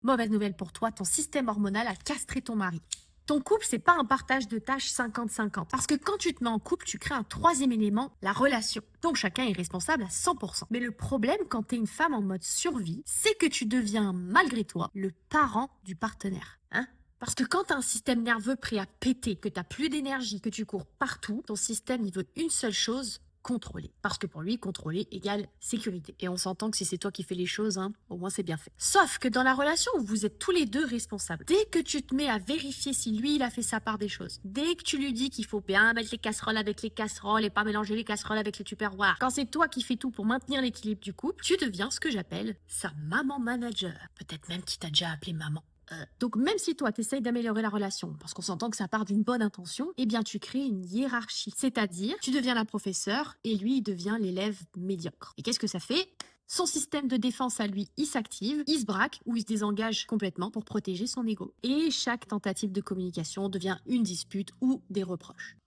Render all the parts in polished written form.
Mauvaise nouvelle pour toi, ton système hormonal a castré ton mari. Ton couple, c'est pas un partage de tâches 50-50. Parce que quand tu te mets en couple, tu crées un troisième élément, la relation. Donc chacun est responsable à 100%. Mais le problème quand t'es une femme en mode survie, c'est que tu deviens, malgré toi, le parent du partenaire. Hein? Parce que quand t'as un système nerveux prêt à péter, que t'as plus d'énergie, que tu cours partout, ton système, il veut une seule chose, contrôler. Parce que pour lui, contrôler égale sécurité. Et on s'entend que si c'est toi qui fais les choses, hein, au moins c'est bien fait. Sauf que dans la relation où vous êtes tous les deux responsables, dès que tu te mets à vérifier si lui, il a fait sa part des choses, dès que tu lui dis qu'il faut bien mettre les casseroles avec les casseroles et pas mélanger les casseroles avec les tupperwares, quand c'est toi qui fais tout pour maintenir l'équilibre du couple, tu deviens ce que j'appelle sa maman manager. Peut-être même qui t'a déjà appelé maman. Donc même si toi, tu essayes d'améliorer la relation, parce qu'on s'entend que ça part d'une bonne intention, eh bien tu crées une hiérarchie. C'est-à-dire, tu deviens la professeure et lui, il devient l'élève médiocre. Et qu'est-ce que ça fait? Son système de défense à lui, il s'active, il se braque ou il se désengage complètement pour protéger son ego. Et chaque tentative de communication devient une dispute ou des reproches.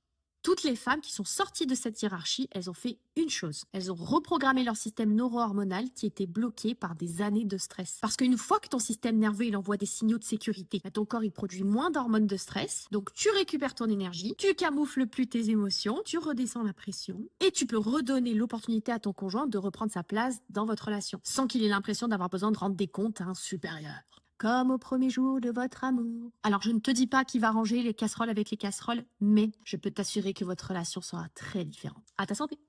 Toutes les femmes qui sont sorties de cette hiérarchie, elles ont fait une chose. Elles ont reprogrammé leur système neuro-hormonal qui était bloqué par des années de stress. Parce qu'une fois que ton système nerveux il envoie des signaux de sécurité, bah, ton corps il produit moins d'hormones de stress. Donc tu récupères ton énergie, tu camoufles plus tes émotions, tu redescends la pression et tu peux redonner l'opportunité à ton conjoint de reprendre sa place dans votre relation sans qu'il ait l'impression d'avoir besoin de rendre des comptes à un supérieur. Comme au premier jour de votre amour. Alors, je ne te dis pas qui va ranger les casseroles avec les casseroles, mais je peux t'assurer que votre relation sera très différente. À ta santé!